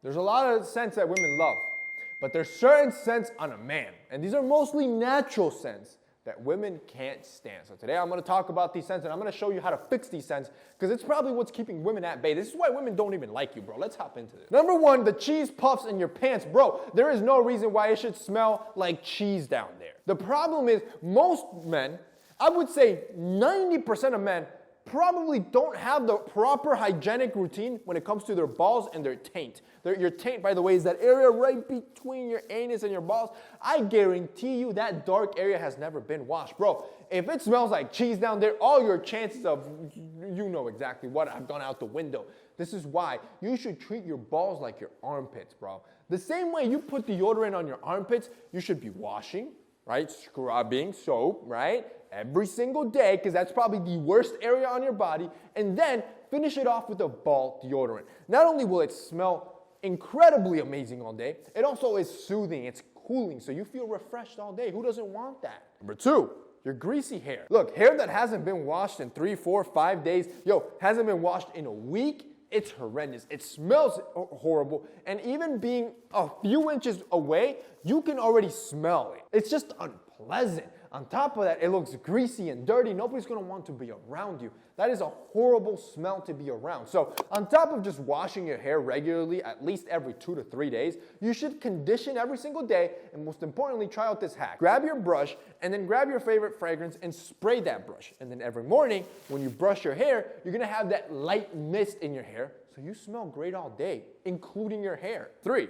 There's a lot of scents that women love, but there's certain scents on a man, and these are mostly natural scents that women can't stand. So today I'm going to talk about these scents, and I'm going to show you how to fix these scents, because it's probably what's keeping women at bay. This is why women don't even like you, bro. Let's hop into this. Number one, the cheese puffs in your pants. Bro, there is no reason why it should smell like cheese down there. The problem is most men, I would say 90% of men, probably don't have the proper hygienic routine when it comes to their balls and their taint. Your taint, by the way, is that area right between your anus and your balls. I guarantee you that dark area has never been washed. Bro, if it smells like cheese down there, all your chances of, you know exactly what, have gone out the window. This is why you should treat your balls like your armpits, bro. The same way you put deodorant on your armpits, you should be washing, right? Scrubbing, soap, right? Every single day, because that's probably the worst area on your body, and then finish it off with a ball deodorant. Not only will it smell incredibly amazing all day, it also is soothing, it's cooling, so you feel refreshed all day. Who doesn't want that? Number two, your greasy hair. Look, hair that hasn't been washed in 3, 4, 5 days, hasn't been washed in a week, it's horrendous. It smells horrible, and even being a few inches away, you can already smell it. It's just unpleasant. On top of that, it looks greasy and dirty. Nobody's going to want to be around you. That is a horrible smell to be around. So on top of just washing your hair regularly, at least every 2 to 3 days, you should condition every single day, and most importantly, try out this hack. Grab your brush, and then grab your favorite fragrance and spray that brush. And then every morning, when you brush your hair, you're going to have that light mist in your hair, so you smell great all day, including your hair. 3,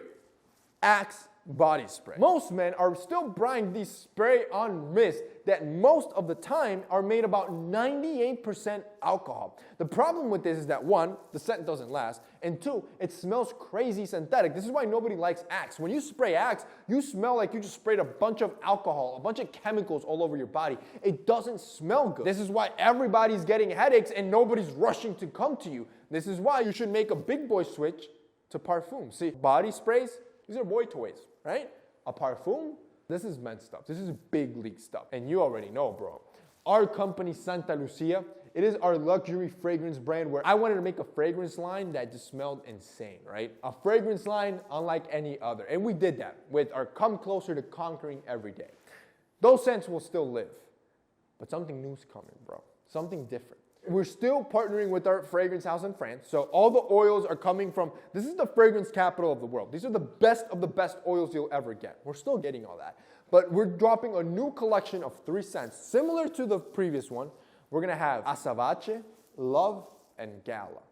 Axe body spray. Most men are still buying these spray-on mist that most of the time are made about 98% alcohol. The problem with this is that 1, the scent doesn't last, and 2, it smells crazy synthetic. This is why nobody likes Axe. When you spray Axe, you smell like you just sprayed a bunch of alcohol, a bunch of chemicals all over your body. It doesn't smell good. This is why everybody's getting headaches and nobody's rushing to come to you. This is why you should make a big boy switch to parfum. See, body sprays, these are boy toys, right? A parfum, this is men's stuff. This is big league stuff. And you already know, bro. Our company, Santa Lucia, it is our luxury fragrance brand where I wanted to make a fragrance line that just smelled insane, right? A fragrance line unlike any other. And we did that with our Come Closer to Conquering every day. Those scents will still live. But something new's coming, bro. Something different. We're still partnering with our fragrance house in France. So all the oils are coming from, this is the fragrance capital of the world. These are the best of the best oils you'll ever get. We're still getting all that. But we're dropping a new collection of 3 scents, similar to the previous one. We're going to have Azabache, Love, and Gala.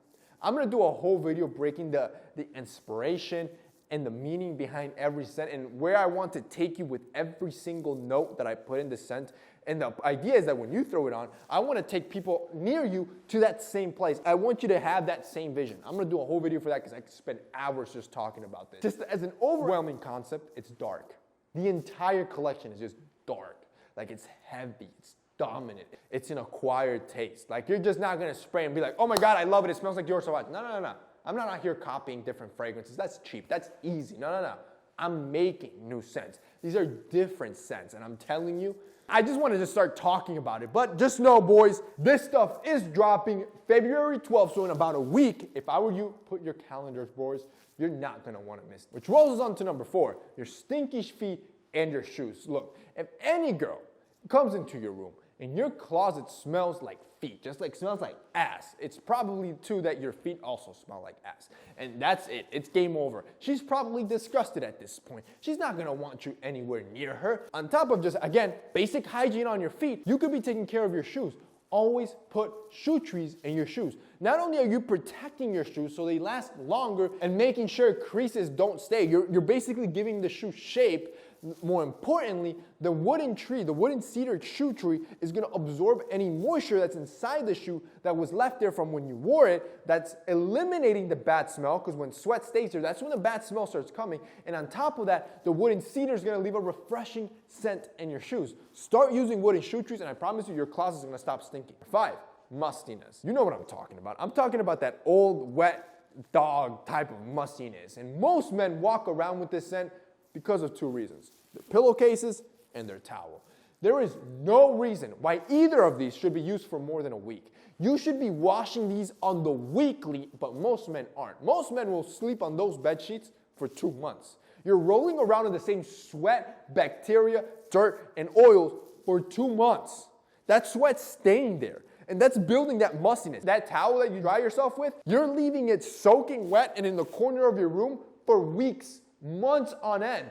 I'm going to do a whole video breaking the inspiration and the meaning behind every scent and where I want to take you with every single note that I put in the scent. And the idea is that when you throw it on, I want to take people near you to that same place. I want you to have that same vision. I'm going to do a whole video for that because I could spend hours just talking about this. Just as an overwhelming concept, it's dark. The entire collection is just dark. Like it's heavy, it's dominant. It's an acquired taste. Like you're just not going to spray and be like, oh my God, I love it. It smells like yours so much. No. I'm not out here copying different fragrances. That's cheap. That's easy. No. I'm making new scents. These are different scents. And I'm telling you, I just wanted to start talking about it. But just know, boys, this stuff is dropping February 12th. So in about a week, if I were you, put your calendars, boys. You're not going to want to miss it. Which rolls us on to number 4, your stinky feet and your shoes. Look, if any girl comes into your room and your closet smells like feet, just like smells like ass, it's probably too that your feet also smell like ass. And that's it. It's game over. She's probably disgusted at this point. She's not going to want you anywhere near her. On top of just, again, basic hygiene on your feet, you could be taking care of your shoes. Always put shoe trees in your shoes. Not only are you protecting your shoes so they last longer and making sure creases don't stay, you're basically giving the shoe shape. More importantly, the wooden cedar shoe tree is going to absorb any moisture that's inside the shoe that was left there from when you wore it. That's eliminating the bad smell, because when sweat stays there, that's when the bad smell starts coming. And on top of that, the wooden cedar is going to leave a refreshing scent in your shoes. Start using wooden shoe trees, and I promise you, your closet is going to stop stinking. 5, mustiness. You know what I'm talking about. I'm talking about that old, wet dog type of mustiness. And most men walk around with this scent because of 2 reasons: their pillowcases and their towel. There is no reason why either of these should be used for more than a week. You should be washing these on the weekly, but most men aren't. Most men will sleep on those bed sheets for 2 months. You're rolling around in the same sweat, bacteria, dirt, and oils for 2 months. That sweat's staying there. And that's building that mustiness. That towel that you dry yourself with, you're leaving it soaking wet and in the corner of your room for weeks, months on end,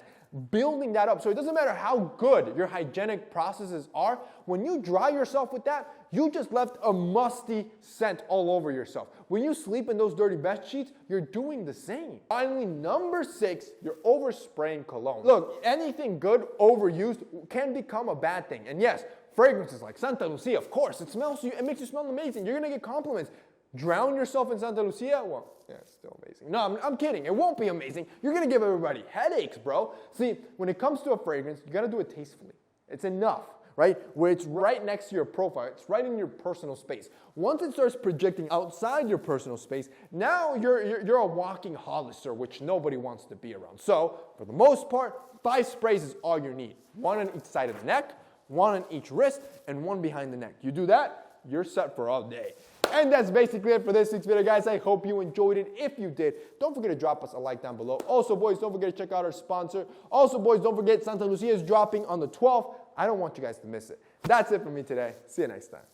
building that up. So it doesn't matter how good your hygienic processes are, when you dry yourself with that, you just left a musty scent all over yourself. When you sleep in those dirty bed sheets, you're doing the same. Finally, number 6, you're overspraying cologne. Look, anything good overused can become a bad thing. And yes, fragrances like Santa Lucia, of course, it makes you smell amazing. You're gonna get compliments. Drown yourself in Santa Lucia? Well, yeah, it's still amazing. No, I'm kidding. It won't be amazing. You're gonna give everybody headaches, bro. See, when it comes to a fragrance, you gotta do it tastefully. It's enough, right? Where it's right next to your profile. It's right in your personal space. Once it starts projecting outside your personal space, now you're a walking Hollister, which nobody wants to be around. So, for the most part, 5 sprays is all you need. 1 on each side of the neck, 1 on each wrist, and 1 behind the neck. You do that, you're set for all day. And that's basically it for this week's video, guys. I hope you enjoyed it. If you did, don't forget to drop us a like down below. Also, boys, don't forget to check out our sponsor. Also, boys, don't forget Santa Lucia is dropping on the 12th. I don't want you guys to miss it. That's it for me today. See you next time.